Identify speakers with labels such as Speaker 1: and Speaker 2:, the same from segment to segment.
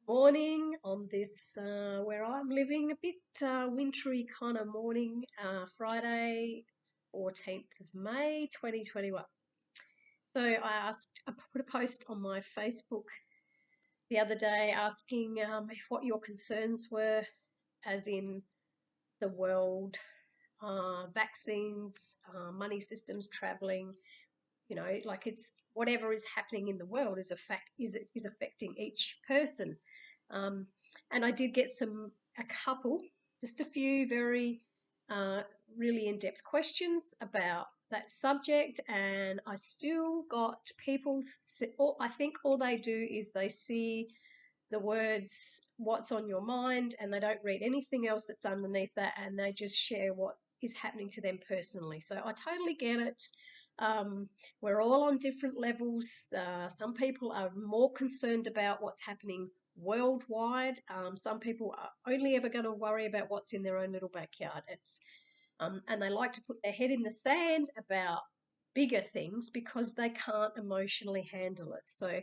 Speaker 1: Morning on this where I'm living, a bit wintry kind of morning, Friday, 14th of May 2021. So I put a post on my Facebook the other day asking what your concerns were, as in the world, vaccines, money systems, traveling. Like it's whatever is happening in the world is affecting each person. Um, and I did get a couple, just a few very uh, really in-depth questions about that subject, and I still got people. I think all they do is they see the words "What's on your mind," and they don't read anything else that's underneath that, and they just share what is happening to them personally. So I totally get it. Um, we're all on different levels. Some people are more concerned about what's happening worldwide. Some people are only ever going to worry about what's in their own little backyard. And they like to put their head in the sand about bigger things because they can't emotionally handle it. So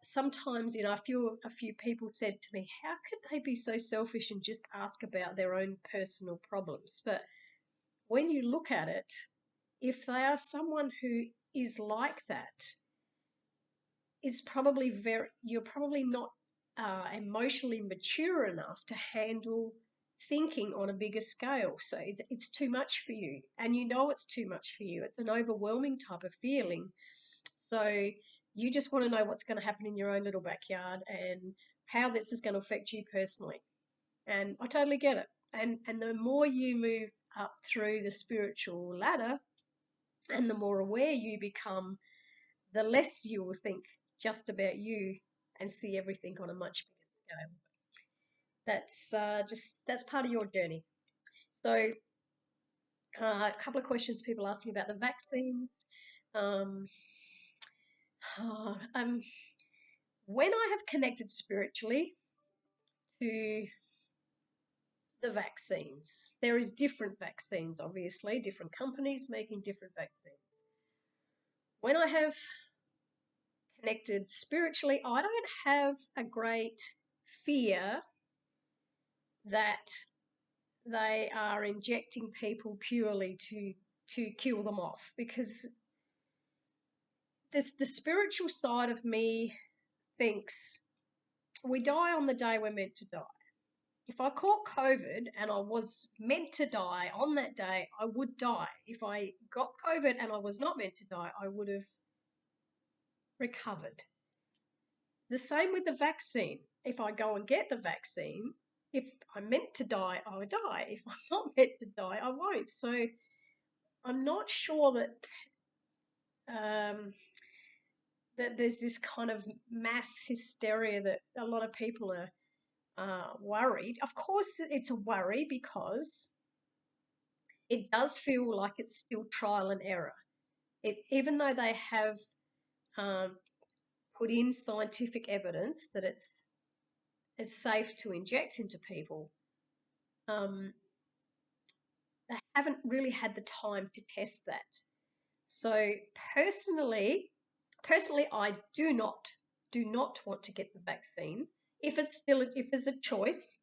Speaker 1: sometimes, a few people said to me, "How could they be so selfish and just ask about their own personal problems?" But when you look at it, if they are someone who is like that, you're probably not emotionally mature enough to handle thinking on a bigger scale. So it's too much for you, and it's too much for you. It's an overwhelming type of feeling. So you just want to know what's going to happen in your own little backyard and how this is going to affect you personally. And I totally get it. And the more you move up through the spiritual ladder, and the more aware you become, the less you will think just about you and see everything on a much bigger scale. That's part of your journey. So, a couple of questions people ask me about the vaccines. Um, um, when I have connected spiritually to the vaccines, there is different vaccines, obviously, different companies making different vaccines. When I have connected spiritually, I don't have a great fear that they are injecting people purely to kill them off, because the spiritual side of me thinks we die on the day we're meant to die. If I caught COVID and I was meant to die on that day, I would die. If I got COVID and I was not meant to die, I would have recovered. The same with the vaccine. If I go and get the vaccine, if I'm meant to die, I will die. If I'm not meant to die, I won't. So I'm not sure um, that there's this kind of mass hysteria that a lot of people are worried. Of course, it's a worry because it does feel like it's still trial and error. Even though they have um, put in scientific evidence that it's safe to inject into people, um, they haven't really had the time to test that. So personally, I do not want to get the vaccine. If there's a choice,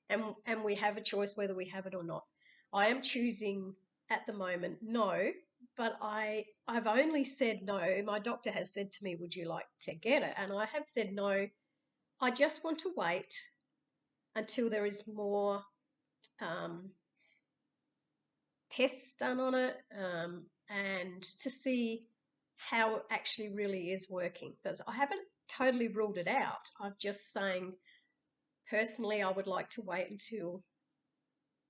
Speaker 1: and we have a choice whether we have it or not, I am choosing at the moment no. But I've only said no. My doctor has said to me, "Would you like to get it?" And I have said no. I just want to wait until there is more um, tests done on it, and to see how it actually really is working. Because I haven't totally ruled it out. I'm just saying, personally, I would like to wait until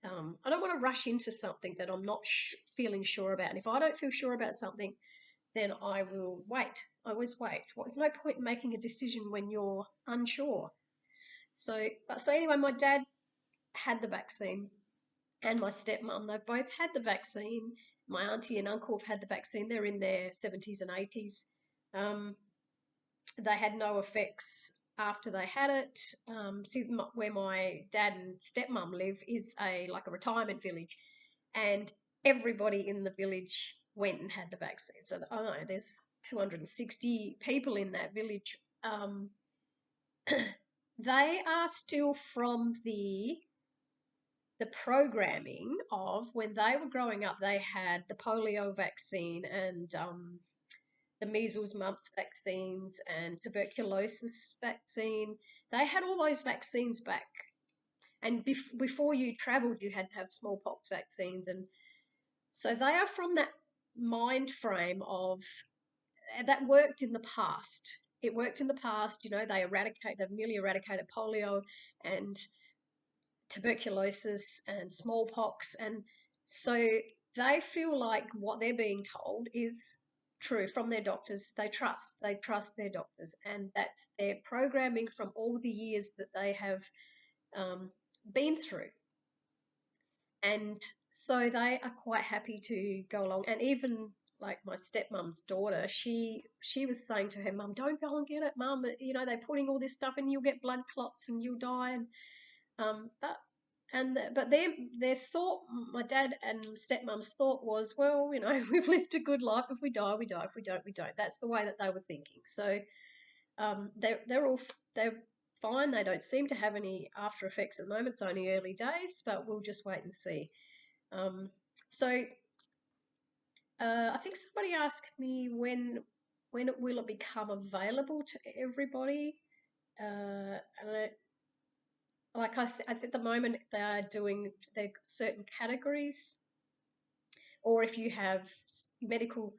Speaker 1: I don't want to rush into something that I'm not feeling sure about. And if I don't feel sure about something, then I will wait. I always wait. Well, there's no point in making a decision when you're unsure. So anyway, my dad had the vaccine, and my stepmom. They've both had the vaccine. My auntie and uncle have had the vaccine. They're in their 70s and 80s. Um, they had no effects after they had it. See, where my dad and stepmom live is like a retirement village, and everybody in the village went and had the vaccine. So I don't know, there's 260 people in that village. they are still from the programming of when they were growing up. They had the polio vaccine and the measles, mumps vaccines and tuberculosis vaccine. They had all those vaccines back. And before you travelled, you had to have smallpox vaccines. And so they are from that mind frame of that worked in the past. It worked in the past, they've nearly eradicated polio and tuberculosis and smallpox. And so they feel like what they're being told is true from their doctors. They trust their doctors, and that's their programming from all the years that they have been through. And so they are quite happy to go along. And even like my stepmom's daughter, she was saying to her mum, "Don't go and get it, mum. They're putting all this stuff in, you'll get blood clots and you'll die." And but their thought, my dad and stepmom's thought was, well, we've lived a good life. If we die, we die. If we don't, we don't. That's the way that they were thinking. So they're fine. They don't seem to have any after effects at the moment. It's only early days, but we'll just wait and see. So I think somebody asked me when will it become available to everybody. At the moment they're certain categories, or if you have medical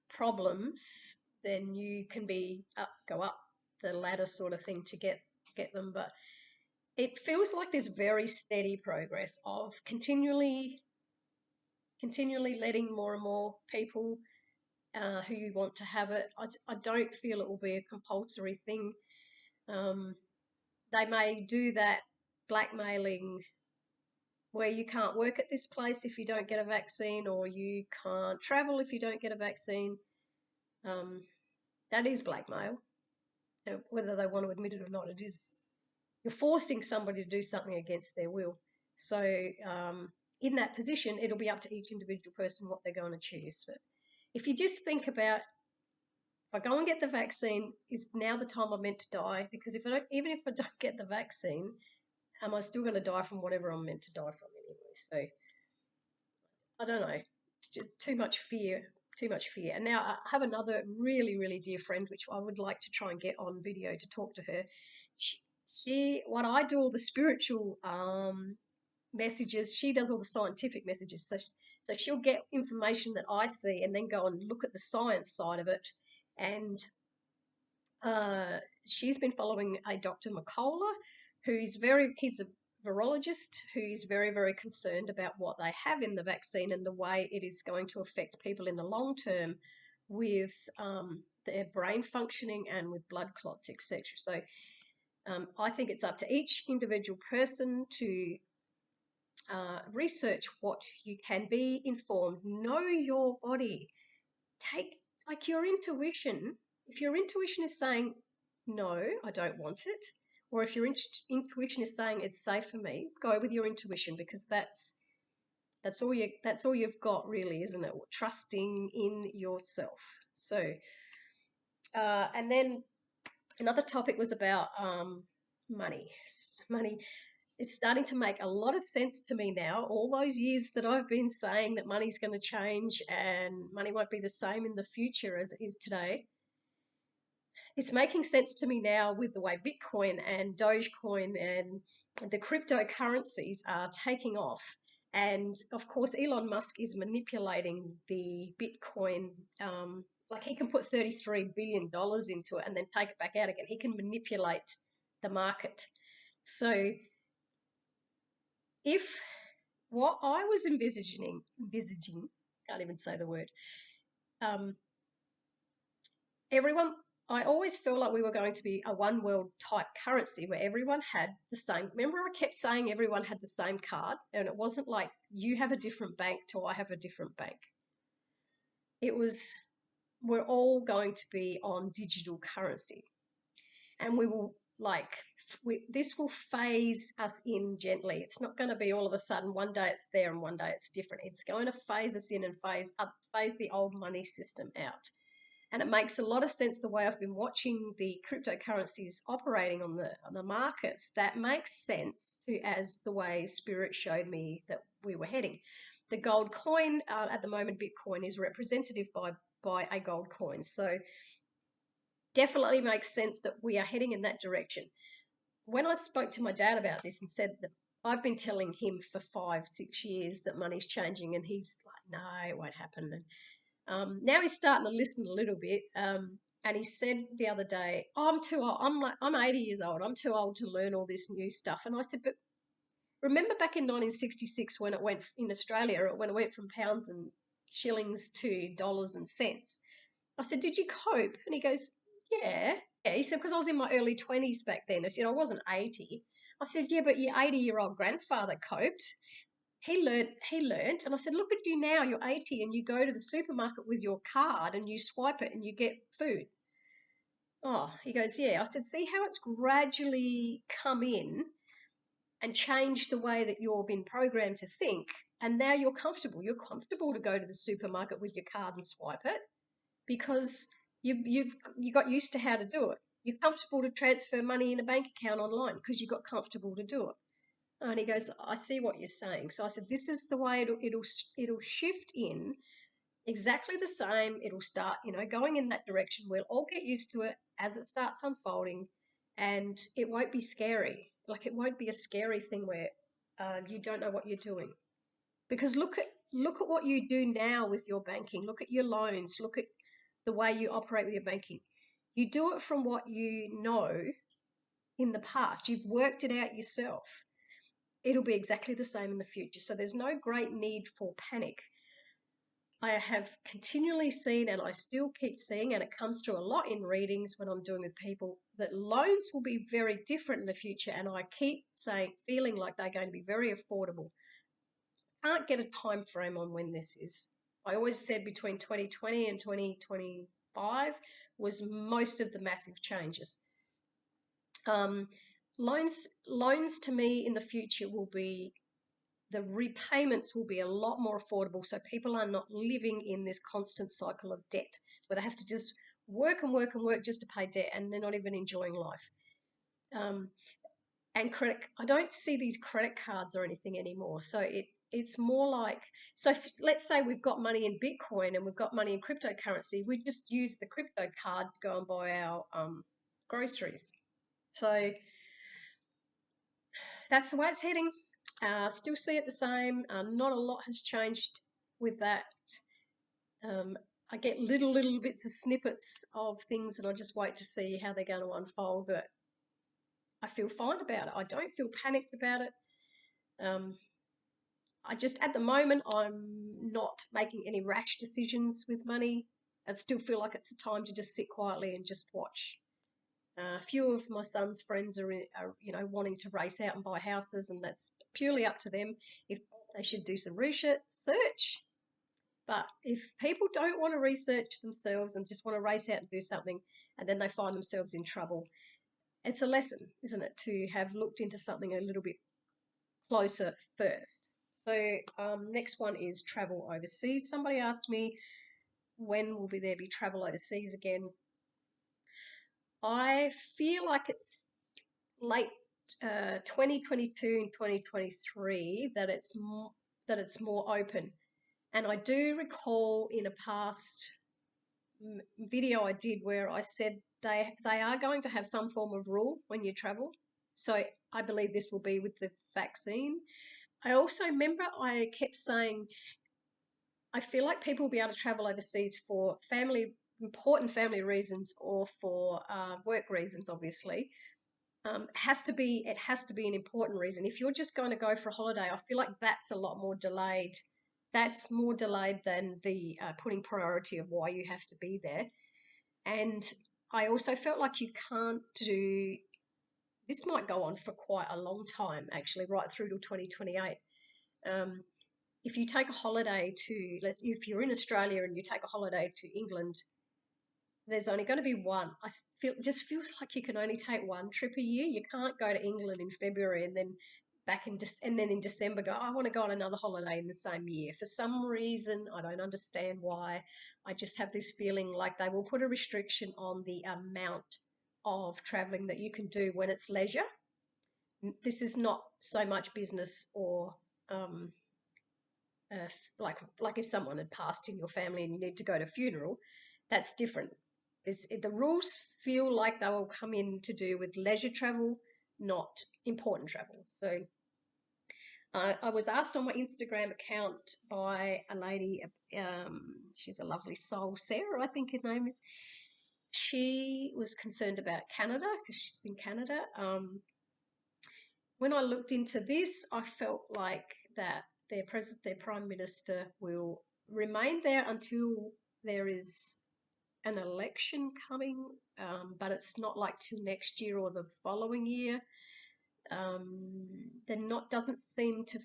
Speaker 1: problems, then you can go up the ladder sort of thing to get them. But it feels like there's very steady progress of continually letting more and more people who want to have it. I don't feel it will be a compulsory thing. They may do that blackmailing where you can't work at this place if you don't get a vaccine, or you can't travel if you don't get a vaccine. That is blackmail. Whether they want to admit it or not, you're forcing somebody to do something against their will. So in that position, it'll be up to each individual person what they're going to choose. But if you just think about, if I go and get the vaccine, is now the time I'm meant to die? Because even if I don't get the vaccine, am I still going to die from whatever I'm meant to die from anyway? So I don't know. It's just too much fear. And now I have another really, really dear friend, which I would like to try and get on video to talk to her. What I do all the spiritual messages, she does all the scientific messages. So she'll get information that I see and then go and look at the science side of it. And she's been following a Dr. McCullough, he's a virologist who's very, very concerned about what they have in the vaccine and the way it is going to affect people in the long term with their brain functioning and with blood clots, etc. So I think it's up to each individual person to research what you can, be informed, know your body, take like your intuition. If your intuition is saying, no, I don't want it, or if your intuition is saying it's safe for me, go with your intuition, because that's all you've got, really, isn't it? Trusting in yourself. So, and then another topic was about money. Money is starting to make a lot of sense to me now. All those years that I've been saying that money's going to change and money won't be the same in the future as it is today, it's making sense to me now with the way Bitcoin and Dogecoin and the cryptocurrencies are taking off. And of course, Elon Musk is manipulating the Bitcoin. Like, he can put $33 billion into it and then take it back out again. He can manipulate the market. So if what I was envisaging, can't even say the word, I always felt like we were going to be a one world type currency where everyone had the same. Remember, I kept saying everyone had the same card, and it wasn't like you have a different bank to I have a different bank. It was, we're all going to be on digital currency, and we will this will phase us in gently. It's not going to be all of a sudden one day it's there and one day it's different. It's going to phase us in and phase the old money system out. And it makes a lot of sense the way I've been watching the cryptocurrencies operating on the markets. That makes sense to as the way Spirit showed me that we were heading. The gold coin at the moment, Bitcoin, is representative by a gold coin. So definitely makes sense that we are heading in that direction. When I spoke to my dad about this and said that I've been telling him for 5-6 years that money's changing, and he's like, no, it won't happen. And now he's starting to listen a little bit. And he said the other day, oh, I'm too old. I'm 80 years old. I'm too old to learn all this new stuff. And I said, but remember back in 1966 when it went in Australia, when it went from pounds and shillings to dollars and cents? I said, did you cope? And he goes, yeah. He said, because I was in my early 20s back then. I said, I wasn't 80. I said, yeah, but your 80-year-old grandfather coped. He learned. And I said, look at you now, you're 80 and you go to the supermarket with your card and you swipe it and you get food. Oh, he goes, yeah. I said, see how it's gradually come in and changed the way that you've been programmed to think. And now you're comfortable. You're comfortable to go to the supermarket with your card and swipe it because you got used to how to do it. You're comfortable to transfer money in a bank account online because you got comfortable to do it. And he goes, I see what you're saying. So I said, this is the way it'll shift in exactly the same. It'll start, going in that direction. We'll all get used to it as it starts unfolding, and it won't be scary. Like it won't be a scary thing where you don't know what you're doing. Because look at what you do now with your banking. Look at your loans. Look at the way you operate with your banking. You do it from what you know in the past. You've worked it out yourself. It'll be exactly the same in the future. So there's no great need for panic. I have continually seen, and I still keep seeing, and it comes through a lot in readings when I'm doing with people, that loans will be very different in the future. And I keep feeling like they're going to be very affordable. Can't get a time frame on when this is. I always said between 2020 and 2025 was most of the massive changes. Loans to me in the future will be, the repayments will be a lot more affordable, so people are not living in this constant cycle of debt where they have to just work and work and work just to pay debt and they're not even enjoying life. And credit, I don't see these credit cards or anything anymore. So it's more like, so let's say we've got money in Bitcoin and we've got money in cryptocurrency, we just use the crypto card to go and buy our groceries. So that's the way it's heading. Still see it the same. Not a lot has changed with that. I get little bits of snippets of things and I just wait to see how they're going to unfold, but I feel fine about it. I don't feel panicked about it. I just, at the moment, I'm not making any rash decisions with money. I still feel like it's a time to just sit quietly and just watch. A few of my son's friends are wanting to race out and buy houses, and that's purely up to them if they should do some research. But if people don't want to research themselves and just want to race out and do something, and then they find themselves in trouble, it's a lesson, isn't it, to have looked into something a little bit closer first. So next one is travel overseas. Somebody asked me, when will there be travel overseas again? I feel like it's late 2022 and 2023 that it's more open. And I do recall in a past video I did where I said they are going to have some form of rule when you travel. So I believe this will be with the vaccine. I also remember I kept saying I feel like people will be able to travel overseas for important family reasons or for work reasons, obviously. It has to be an important reason. If you're just going to go for a holiday, I feel like that's a lot more delayed. That's more delayed than the putting priority of why you have to be there. And I also felt like you can't do, this might go on for quite a long time, actually, right through to 2028. If you take a holiday if you're in Australia and you take a holiday to England, there's only going to be one. It just feels like you can only take one trip a year. You can't go to England in February and then and then in December go, I want to go on another holiday in the same year. For some reason, I don't understand why. I just have this feeling like they will put a restriction on the amount of traveling that you can do when it's leisure. This is not so much business or like if someone had passed in your family and you need to go to a funeral, that's different. The rules feel like they will come in to do with leisure travel, not important travel. So I was asked on my Instagram account by a lady, she's a lovely soul, Sarah, I think her name is. She was concerned about Canada because she's in Canada. When I looked into this, I felt like that their prime minister will remain there until there is an election coming, but it's not like till next year or the following year. Doesn't seem to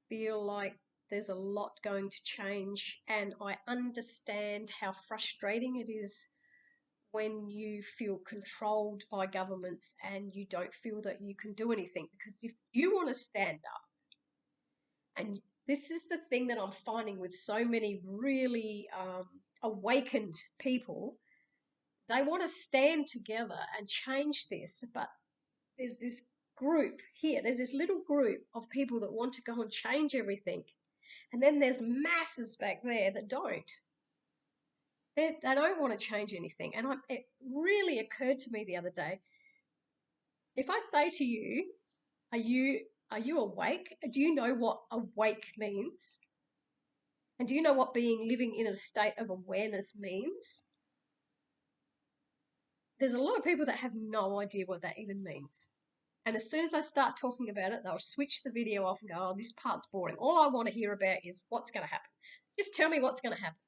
Speaker 1: feel like there's a lot going to change, and I understand how frustrating it is when you feel controlled by governments and you don't feel that you can do anything, because if you want to stand up, and this is the thing that I'm finding with so many really awakened people, they want to stand together and change this, but there's this group here, there's this little group of people that want to go and change everything, and then there's masses back there that don't. They don't want to change anything. And it really occurred to me the other day, if I say to you, are you awake? Do you know what awake means? And do you know what living in a state of awareness means? There's a lot of people that have no idea what that even means. And as soon as I start talking about it, they'll switch the video off and go, oh, this part's boring. All I want to hear about is what's going to happen. Just tell me what's going to happen.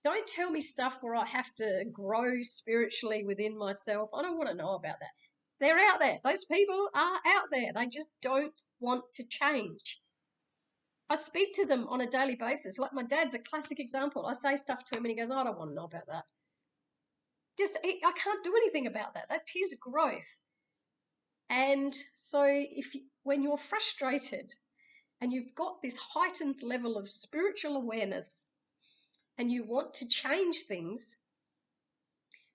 Speaker 1: Don't tell me stuff where I have to grow spiritually within myself. I don't want to know about that. They're out there. Those people are out there. They just don't want to change. I speak to them on a daily basis. Like my dad's a classic example. I say stuff to him and he goes, I don't want to know about that. I can't do anything about that. That's his growth. And so when you're frustrated and you've got this heightened level of spiritual awareness and you want to change things,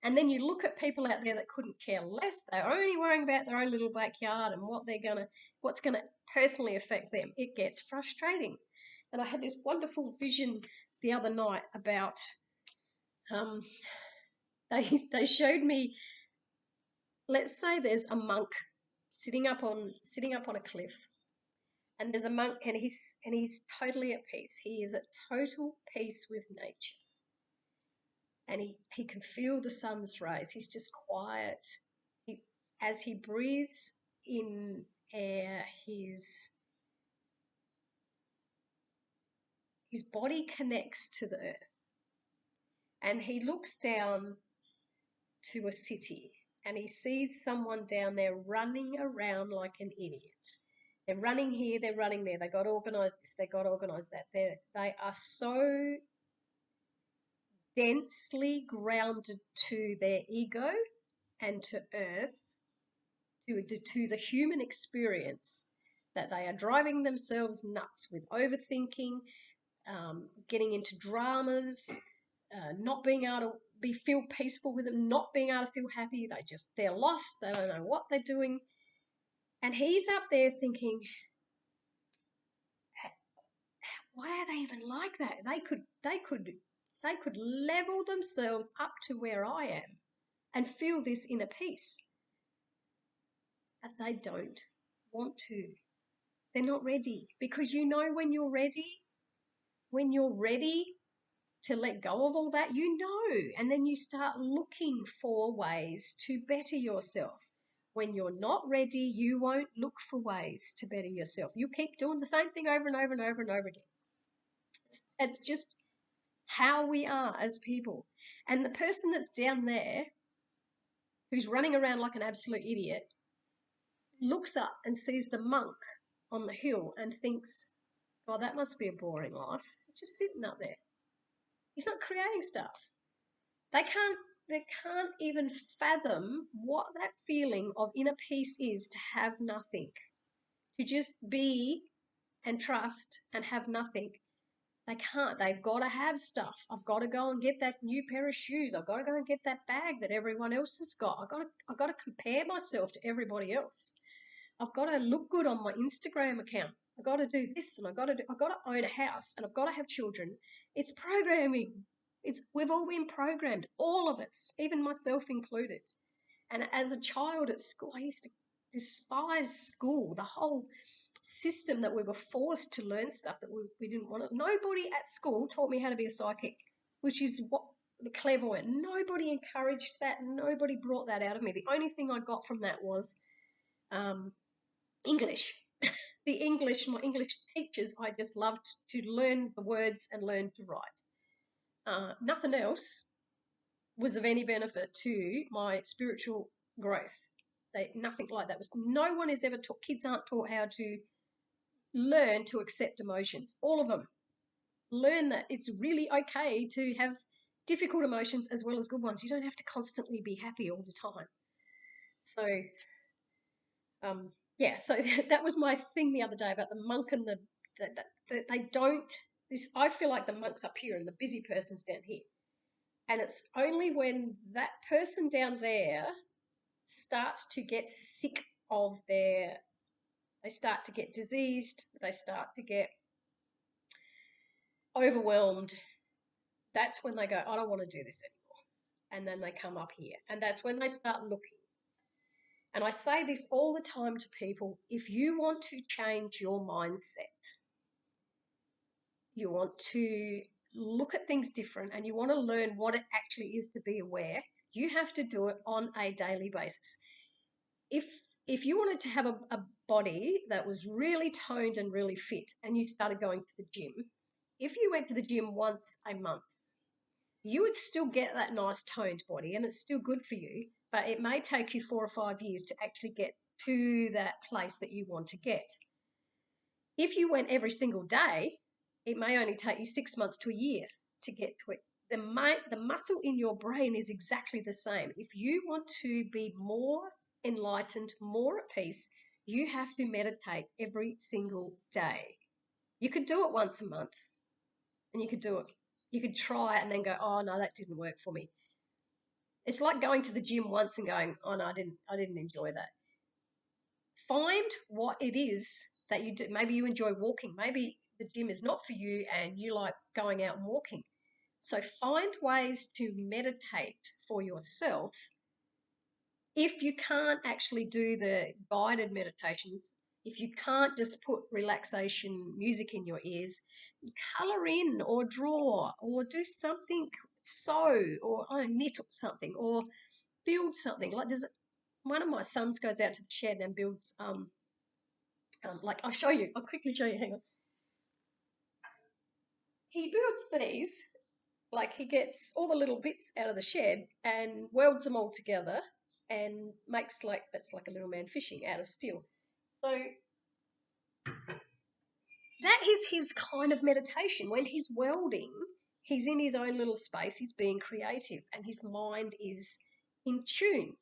Speaker 1: and then you look at people out there that couldn't care less, they're only worrying about their own little backyard and what's gonna personally affect them, it gets frustrating. And I had this wonderful vision the other night about they showed me, let's say there's a monk sitting up on a cliff, and there's a monk and he's totally at peace. He is at total peace with nature. And he can feel the sun's rays. He's just quiet. As he breathes in air, his body connects to the earth. And he looks down to a city and he sees someone down there running around like an idiot. They're running here, they're running there. They got to organise this, they got to organise that. They are so densely grounded to their ego and to earth, to the human experience, that they are driving themselves nuts with overthinking, getting into dramas, not being able to feel peaceful with them, not being able to feel happy. They're lost. They don't know what they're doing. And he's up there thinking, why are they even like that? They could level themselves up to where I am and feel this inner peace. But they don't want to. They're not ready, because when you're ready to let go of all that, and then you start looking for ways to better yourself. When you're not ready, you won't look for ways to better yourself. You keep doing the same thing over and over and over and over again. It's just how we are as people. And the person that's down there, who's running around like an absolute idiot, looks up and sees the monk on the hill and thinks, oh, that must be a boring life. He's just sitting up there. He's not creating stuff. They can't even fathom what that feeling of inner peace is, to have nothing. to just be and trust and have nothing. They can't. They've got to have stuff. I've got to go and get that new pair of shoes. I've got to go and get that bag that everyone else has got. I've got to compare myself to everybody else. I've got to look good on my Instagram account. I've got to do this, and I've got to own a house, and I've got to have children. It's programming. We've all been programmed, all of us, even myself included. And as a child at school, I used to despise school, the whole system that we were forced to learn stuff that we didn't want to. Nobody at school taught me how to be a psychic, which is what the clairvoyant. Nobody encouraged that. Nobody brought that out of me. The only thing I got from that was English. My English teachers, I just loved to learn the words and learn to write. Nothing else was of any benefit to my spiritual growth. Nothing like that. No one is ever taught. Kids aren't taught how to learn to accept emotions. All of them learn that it's really okay to have difficult emotions as well as good ones. You don't have to constantly be happy all the time. So, yeah. So that was my thing the other day about the monk and they don't. I feel like the monk's up here and the busy person's down here, and it's only when that person down there starts to get sick of they start to get diseased, they start to get overwhelmed, that's when they go, I don't want to do this anymore. And then they come up here. And that's when they start looking. And I say this all the time to people, if you want to change your mindset, you want to look at things different and you want to learn what it actually is to be aware, you have to do it on a daily basis. If you wanted to have a body that was really toned and really fit and you started going to the gym, if you went to the gym once a month, you would still get that nice toned body and it's still good for you, but it may take you 4 or 5 years to actually get to that place that you want to get. If you went every single day, it may only take you 6 months to a year to get to it. The muscle in your brain is exactly the same. If you want to be more enlightened, more at peace, you have to meditate every single day. You could do it once a month and you could do it. You could try it and then go, oh no, that didn't work for me. It's like going to the gym once and going, oh no, I didn't enjoy that. Find what it is that you do. Maybe you enjoy walking. Maybe the gym is not for you and you like going out and walking. So find ways to meditate for yourself. If you can't actually do the guided meditations, if you can't just put relaxation music in your ears, colour in or draw or do something, sew or knit or something or build something. Like there's one of my sons goes out to the shed and builds like I'll show you. I'll quickly show you. Hang on. He builds these, like he gets all the little bits out of the shed and welds them all together and makes that's like a little man fishing out of steel. So that is his kind of meditation. When he's welding, he's in his own little space, he's being creative and his mind is in tune.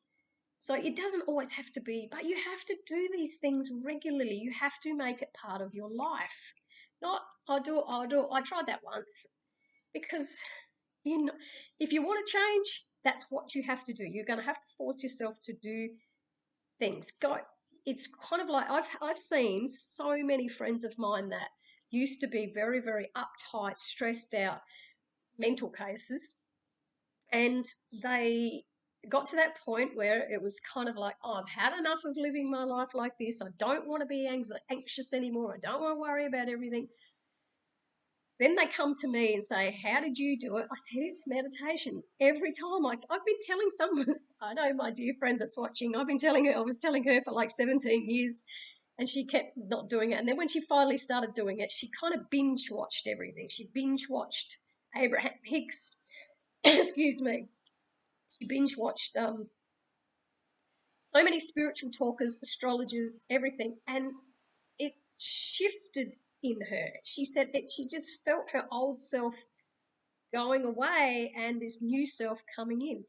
Speaker 1: So it doesn't always have to be, but you have to do these things regularly. You have to make it part of your life. Not, I'll do it. I tried that once because, if you want to change, that's what you have to do. You're going to have to force yourself to do things. It's kind of like I've seen so many friends of mine that used to be very, very uptight, stressed out mental cases, and they got to that point where it was kind of like, oh, I've had enough of living my life like this. I don't want to be anxious anymore. I don't want to worry about everything. Then they come to me and say, how did you do it? I said, it's meditation. Every time I've been telling someone, I know my dear friend that's watching, I was telling her for like 17 years and she kept not doing it. And then when she finally started doing it, she kind of binge watched everything. She binge watched Abraham Hicks, excuse me. She binge watched so many spiritual talkers, astrologers, everything, and it shifted in her. She said that she just felt her old self going away and this new self coming in.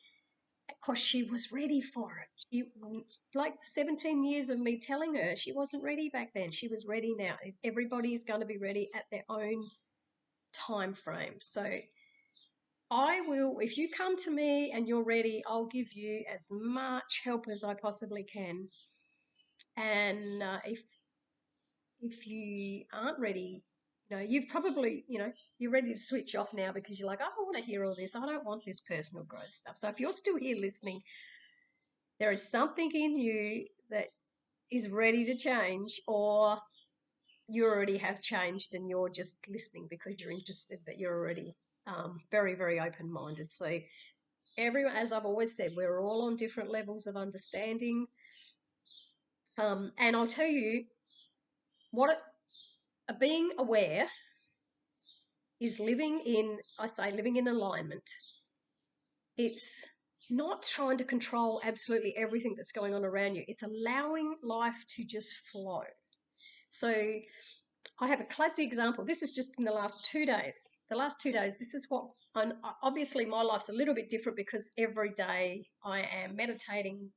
Speaker 1: because she was ready for it. She, like 17 years of me telling her she wasn't ready back then. She was ready now. Everybody is going to be ready at their own time frame. So I will, if you come to me and you're ready, I'll give you as much help as I possibly can. And if you aren't ready, you've probably, you're ready to switch off now because you're like, I don't want to hear all this. I don't want this personal growth stuff. So if you're still here listening, there is something in you that is ready to change, or you already have changed and you're just listening because you're interested, but you're already very, very open-minded. So everyone, as I've always said, we're all on different levels of understanding. And I'll tell you being aware is living in alignment. It's not trying to control absolutely everything that's going on around you. It's allowing life to just flow. So I have a classic example. This is just in the last 2 days. This is what, obviously my life's a little bit different because every day I am meditating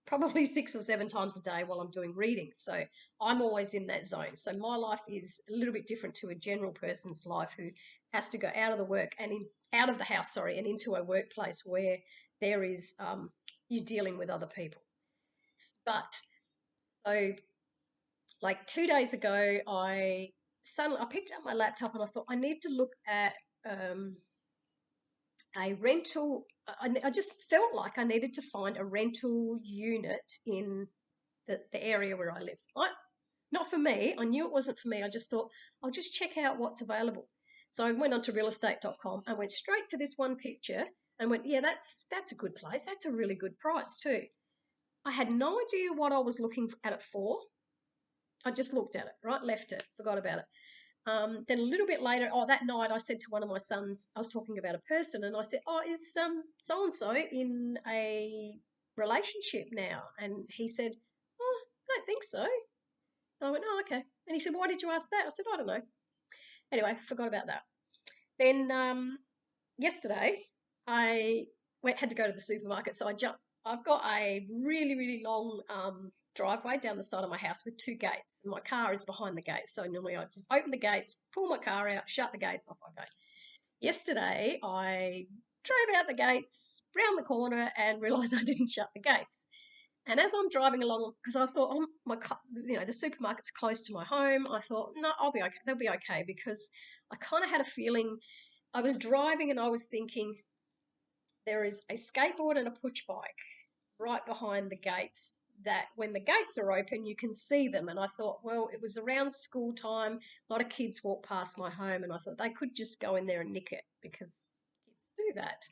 Speaker 1: probably 6 or 7 times a day while I'm doing readings. So I'm always in that zone. So my life is a little bit different to a general person's life who has to go out of the house, and into a workplace where there is you're dealing with other people. But so like 2 days ago, I picked up my laptop and I thought I need to look at a rental. I just felt like I needed to find a rental unit in the area where I live. Not for me. I knew it wasn't for me. I just thought I'll just check out what's available. So I went onto realestate.com and went straight to this one picture and went, yeah, that's a good place. That's a really good price too. I had no idea what I was looking at it for. I just looked at it, right? Left it, forgot about it. Then a little bit later, that night I said to one of my sons, I was talking about a person, and I said, is so-and-so in a relationship now? And he said, I don't think so. And I went, okay. And he said, why did you ask that? I said, I don't know. Anyway, forgot about that. Then yesterday I had to go to the supermarket, so I've got a really, really long driveway down the side of my house with 2 gates, and my car is behind the gates. So normally I just open the gates, pull my car out, shut the gates, off I go. Yesterday I drove out the gates, round the corner, and realised I didn't shut the gates. And as I'm driving along, because I thought, the supermarket's close to my home, I thought, no, I'll be okay. They'll be okay, because I kind of had a feeling. I was driving and I was thinking, there is a skateboard and a push bike right behind the gates that when the gates are open, you can see them. And I thought, well, it was around school time. A lot of kids walk past my home, and I thought they could just go in there and nick it because kids do that.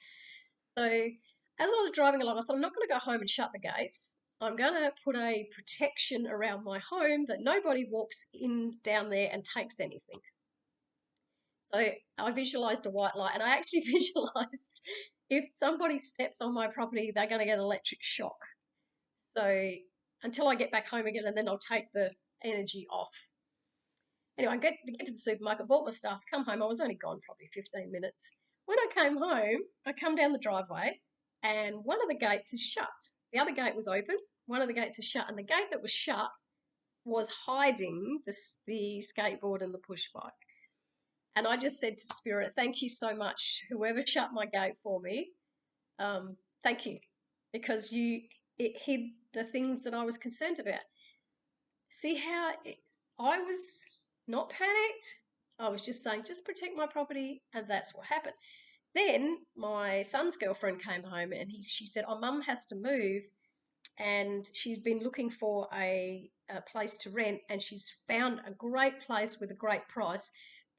Speaker 1: So as I was driving along, I thought, I'm not going to go home and shut the gates. I'm going to put a protection around my home that nobody walks in down there and takes anything. So I visualized a white light, and I actually visualized if somebody steps on my property, they're going to get an electric shock. So until I get back home again, and then I'll take the energy off. Anyway, I get to the supermarket, bought my stuff, come home. I was only gone probably 15 minutes. When I came home, I come down the driveway, and one of the gates is shut. The other gate was open. One of the gates is shut, and the gate that was shut was hiding the skateboard and the push bike. And I just said to Spirit, thank you so much, whoever shut my gate for me. Thank you, because it hid the things that I was concerned about. See how I was not panicked. I was just saying, just protect my property, and that's what happened. Then my son's girlfriend came home, and she said, Mum has to move, and she's been looking for a place to rent, and she's found a great place with a great price,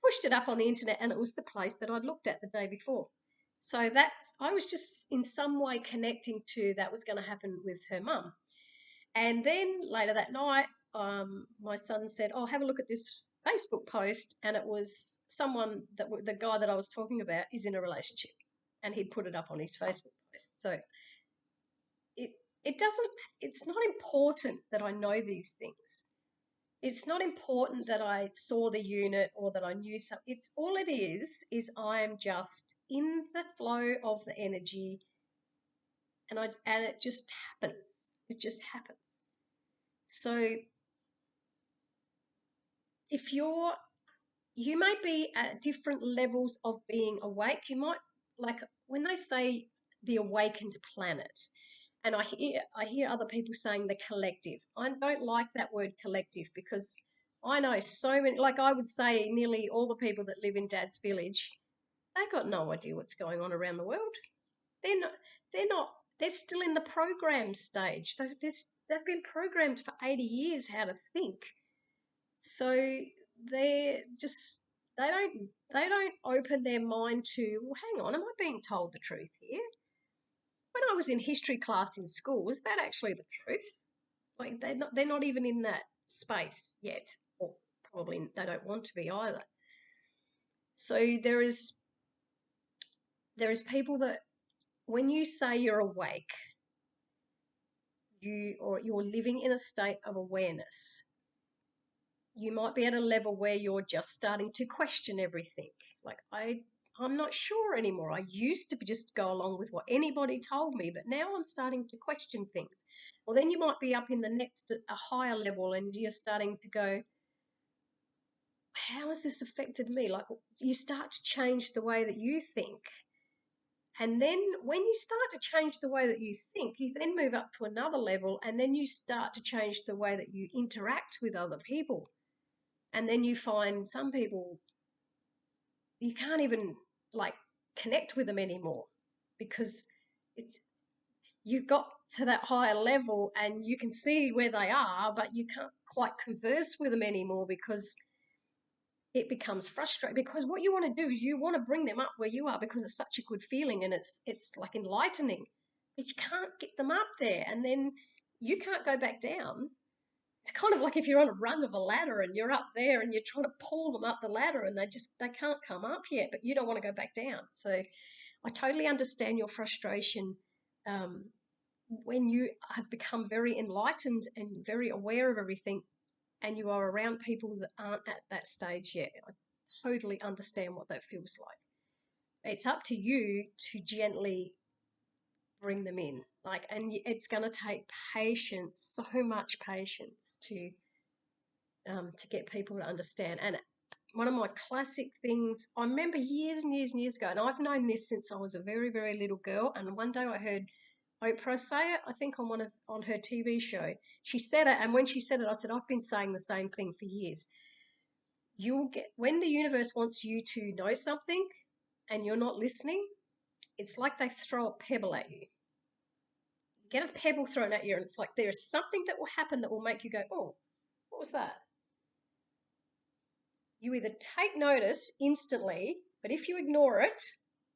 Speaker 1: pushed it up on the internet, and it was the place that I'd looked at the day before. So I was just in some way connecting to that was going to happen with her mum. And then later that night, my son said, have a look at this Facebook post, and it was someone the guy that I was talking about is in a relationship, and he'd put it up on his Facebook post. So it's not important that I know these things. It's not important that I saw the unit or that I knew something. It's all it is I am just in the flow of the energy, and it just happens. It just happens. So if you may be at different levels of being awake. You might, like when they say the awakened planet, and I hear other people saying the collective. I don't like that word collective because I know so many, like I would say nearly all the people that live in Dad's village, they got no idea what's going on around the world. They're not, they're not, they're still in the program stage. They've been programmed for 80 years how to think. So they're just, they don't open their mind to, well, hang on, am I being told the truth here? When I was in history class in school, is that actually the truth? Like they're not even in that space yet, or probably they don't want to be either. So there is people that when you say you're awake, you're living in a state of awareness. You might be at a level where you're just starting to question everything. Like I'm not sure anymore. I used to just go along with what anybody told me, but now I'm starting to question things. Well, then you might be up in the next, a higher level, and you're starting to go, how has this affected me? Like you start to change the way that you think. And then when you start to change the way that you think, you then move up to another level, and then you start to change the way that you interact with other people. And then you find some people, you can't even like connect with them anymore because it's, you got to that higher level and you can see where they are, but you can't quite converse with them anymore because it becomes frustrating. Because what you want to do is you want to bring them up where you are because it's such a good feeling and it's like enlightening, but you can't get them up there, and then you can't go back down. It's kind of like if you're on a rung of a ladder and you're up there and you're trying to pull them up the ladder and they can't come up yet, but you don't want to go back down. So I totally understand your frustration when you have become very enlightened and very aware of everything and you are around people that aren't at that stage yet. I totally understand what that feels like. It's up to you to gently bring them in. Like, and it's going to take patience, so much patience to get people to understand. And one of my classic things, I remember years and years and years ago, and I've known this since I was a very, very little girl. And one day I heard Oprah say it, I think on her TV show. She said it, and when she said it, I said, I've been saying the same thing for years. You'll get, when the universe wants you to know something and you're not listening, it's like they throw a pebble at you. Get a pebble thrown at you, and it's like there's something that will happen that will make you go, oh, what was that? You either take notice instantly, but if you ignore it,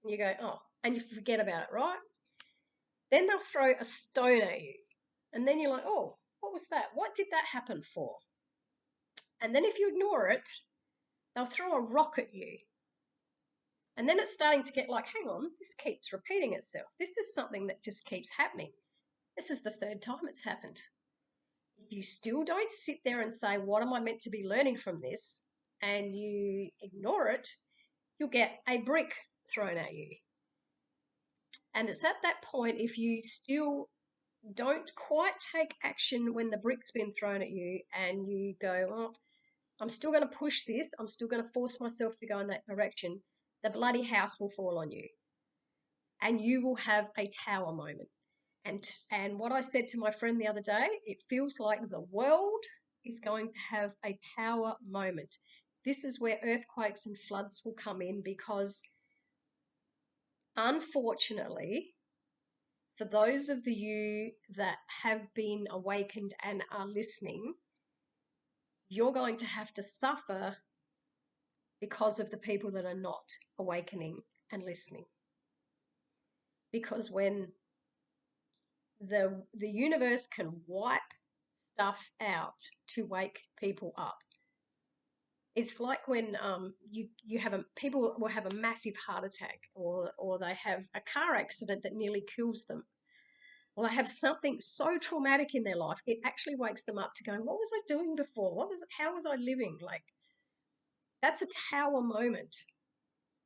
Speaker 1: and you go, oh, and you forget about it, right? Then they'll throw a stone at you. And then you're like, oh, what was that? What did that happen for? And then if you ignore it, they'll throw a rock at you. And then it's starting to get like, hang on, this keeps repeating itself. This is something that just keeps happening. This is the third time it's happened. If you still don't sit there and say, what am I meant to be learning from this? And you ignore it, you'll get a brick thrown at you. And it's at that point, if you still don't quite take action when the brick's been thrown at you and you go, oh, I'm still going to push this, I'm still going to force myself to go in that direction, the bloody house will fall on you. And you will have a tower moment. And what I said to my friend the other day, it feels like the world is going to have a tower moment. This is where earthquakes and floods will come in because, unfortunately, for those of you that have been awakened and are listening, you're going to have to suffer because of the people that are not awakening and listening. Because when the universe can wipe stuff out to wake people up, it's like when you have people will have a massive heart attack or they have a car accident that nearly kills them. Well, they have something so traumatic in their life, it actually wakes them up to going, what was I doing before? How was I living? Like, that's a tower moment.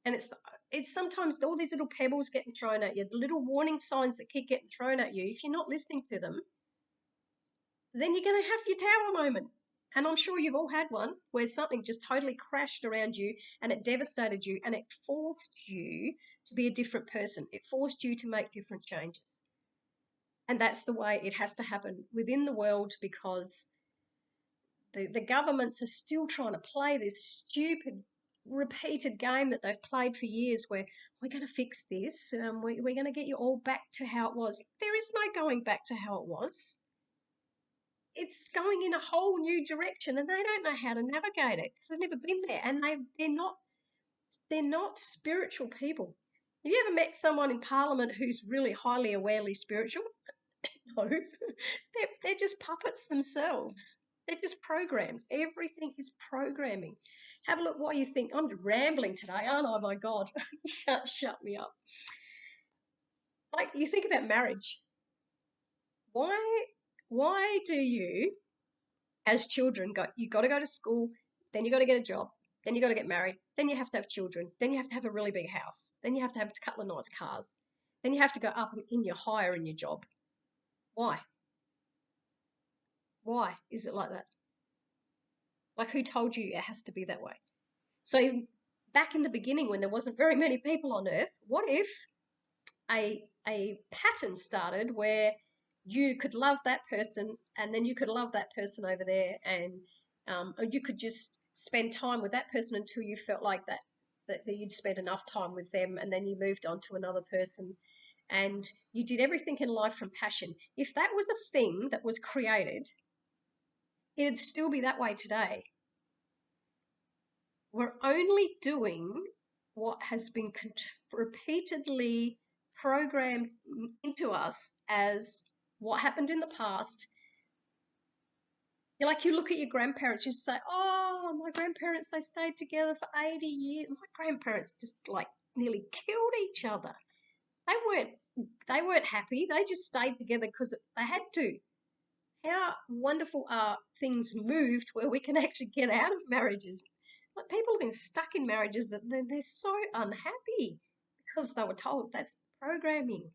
Speaker 1: And it's It's sometimes all these little pebbles getting thrown at you, the little warning signs that keep getting thrown at you. If you're not listening to them, then you're going to have your tower moment. And I'm sure you've all had one where something just totally crashed around you and it devastated you and it forced you to be a different person. It forced you to make different changes. And that's the way it has to happen within the world, because the governments are still trying to play this stupid, repeated game that they've played for years where we're going to fix this, we're going to get you all back to how it was. There is no going back to how it was. It's going in a whole new direction, and they don't know how to navigate it because they've never been there, and they're not spiritual people. Have you ever met someone in Parliament who's really highly awarely spiritual? No, they're just puppets themselves. They're just programmed. Everything is programming. Have a look what you think. I'm rambling today, aren't I? My God, you can't shut me up. Like, you think about marriage. Why do you, as children, you got to go to school, then you got to get a job, then you got to get married, then you have to have children, then you have to have a really big house, then you have to have a couple of nice cars, then you have to go up in your hire in your job. Why? Why is it like that? Like, who told you it has to be that way? So back in the beginning, when there wasn't very many people on Earth, what if a pattern started where you could love that person and then you could love that person over there, and you could just spend time with that person until you felt like that you'd spent enough time with them, and then you moved on to another person, and you did everything in life from passion. If that was a thing that was created, it'd still be that way today. We're only doing what has been repeatedly programmed into us as what happened in the past. Like, you look at your grandparents, you say, oh, my grandparents, they stayed together for 80 years. My grandparents just like nearly killed each other. They weren't happy. They just stayed together because they had to. How wonderful are things moved where we can actually get out of marriages. Like, people have been stuck in marriages that they're so unhappy because they were told that's programming.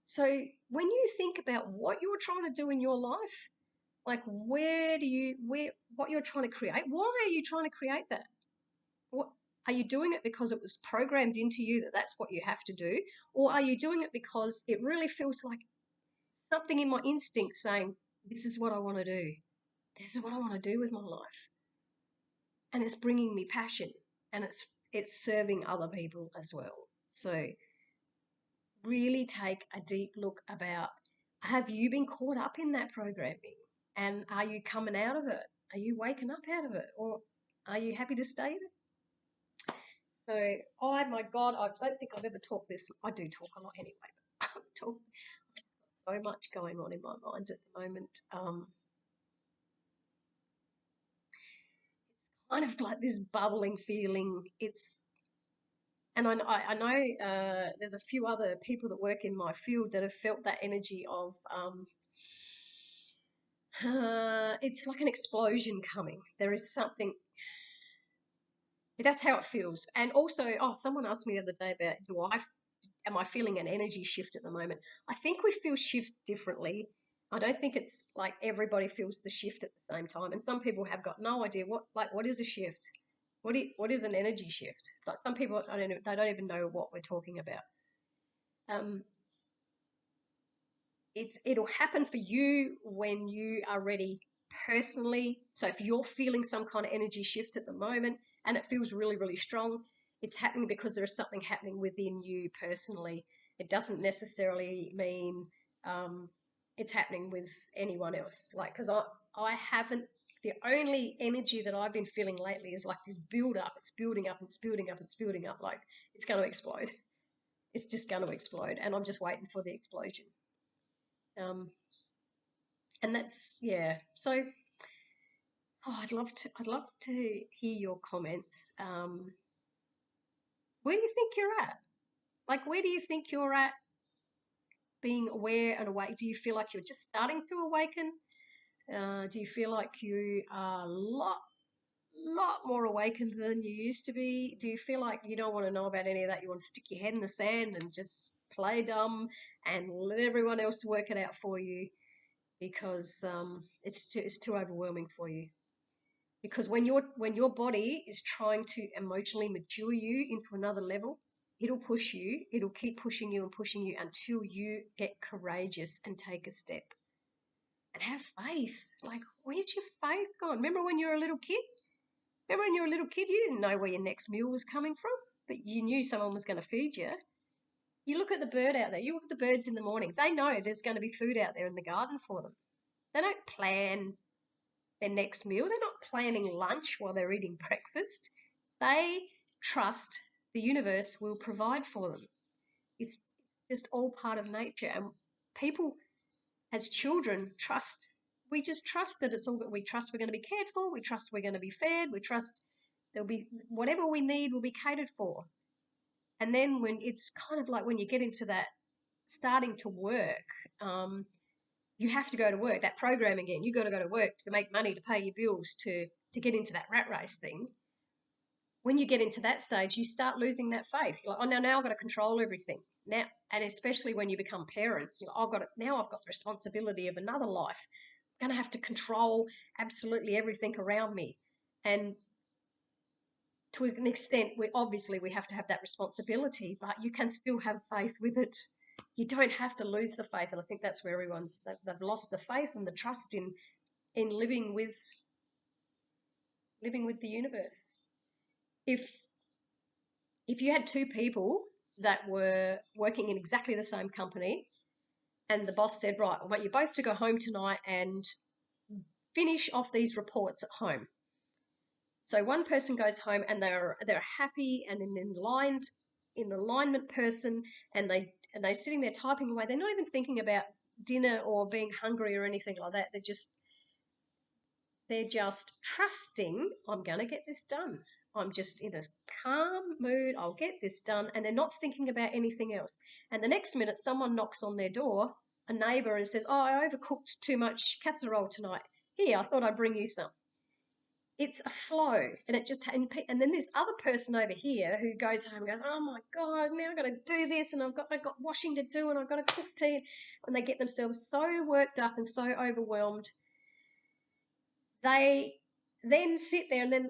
Speaker 1: So when you think about what you're trying to do in your life, like what you're trying to create, why are you trying to create that? What are you doing it because it was programmed into you that that's what you have to do? Or are you doing it because it really feels like something in my instinct saying, this is what I want to do. This is what I want to do with my life. And it's bringing me passion, and it's serving other people as well. So really take a deep look about, have you been caught up in that programming? And are you coming out of it? Are you waking up out of it? Or are you happy to stay there? So, oh my God, I don't think I've ever talked this. I do talk a lot anyway, but I've got so much going on in my mind at the moment. It's kind of like this bubbling feeling. And I know there's a few other people that work in my field that have felt that energy of, it's like an explosion coming. There is something, that's how it feels. And also, someone asked me the other day about, am I feeling an energy shift at the moment? I think we feel shifts differently. I don't think it's like everybody feels the shift at the same time. And some people have got no idea what is a shift? What is an energy shift? Like, some people, they don't even know what we're talking about. It'll happen for you when you are ready personally. So if you're feeling some kind of energy shift at the moment and it feels really, really strong, it's happening because there is something happening within you personally. It doesn't necessarily mean it's happening with anyone else. Like, because I haven't, the only energy that I've been feeling lately is like this build up. It's building up, it's building up, it's building up. Like, it's going to explode. It's just going to explode. And I'm just waiting for the explosion. And that's, yeah. So, I'd love to hear your comments. Where do you think you're at? Like, where do you think you're at being aware and awake? Do you feel like you're just starting to awaken? Do you feel like you are lot more awakened than you used to be? Do you feel like you don't want to know about any of that? You want to stick your head in the sand and just play dumb and let everyone else work it out for you because it's too overwhelming for you. Because when your body is trying to emotionally mature you into another level, it'll push you. It'll keep pushing you and pushing you until you get courageous and take a step and have faith. Like, where's your faith gone? Remember when you were a little kid? Remember when you were a little kid, you didn't know where your next meal was coming from, but you knew someone was going to feed you. You look at the bird out there. You look at the birds in the morning. They know there's going to be food out there in the garden for them. They don't plan their next meal. They're not planning lunch while they're eating breakfast. They trust the universe will provide for them. It's just all part of nature. And people, as children, trust. We just trust that it's all. We trust we're going to be cared for. We trust we're going to be fed. We trust there'll be whatever we need will be catered for. And then when it's kind of like when you get into that starting to work, you have to go to work. That program again, you got to go to work to make money to pay your bills to get into that rat race thing. When you get into that stage, you start losing that faith. You're like, oh, now I've got to control everything. Now, and especially when you become parents, I've got the responsibility of another life. I'm going to have to control absolutely everything around me. And to an extent, we have to have that responsibility, but you can still have faith with it. You don't have to lose the faith, and I think that's where they've lost the faith and the trust in living with the universe. If you had two people that were working in exactly the same company, and the boss said, right, I want you both to go home tonight and finish off these reports at home. So one person goes home and they're happy and an alignment person, and they're sitting there typing away. They're not even thinking about dinner or being hungry or anything like that. They're just trusting, I'm going to get this done. I'm just in a calm mood. I'll get this done. And they're not thinking about anything else. And the next minute, someone knocks on their door, a neighbour, and says, oh, I overcooked too much casserole tonight. Here, I thought I'd bring you some. It's a flow, and and then this other person over here who goes home and goes, oh my God, now I've got to do this, and I've got washing to do, and I've got to cook tea, and they get themselves so worked up and so overwhelmed. They then sit there and then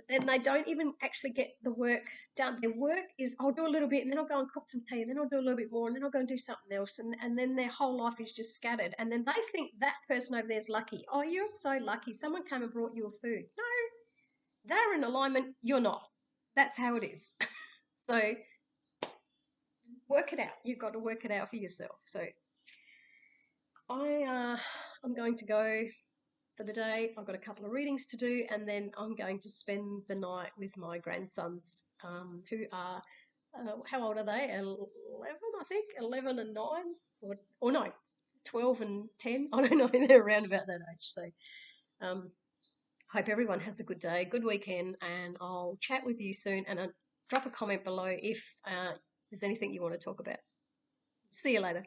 Speaker 1: they don't even actually get the work done. Their work is, I'll do a little bit and then I'll go and cook some tea and then I'll do a little bit more and then I'll go and do something else, and then their whole life is just scattered. And then they think that person over there is lucky. Oh, you're so lucky. Someone came and brought you a food. No, they're in alignment. You're not. That's how it is. So work it out. You've got to work it out for yourself. So I'm going to go for the day. I've got a couple of readings to do, and then I'm going to spend the night with my grandsons, who are, how old are they? 11, I think, 11 and 9, or no, 12 and 10. I don't know, they're around about that age. So hope everyone has a good day, good weekend, and I'll chat with you soon, and drop a comment below if there's anything you want to talk about. See you later.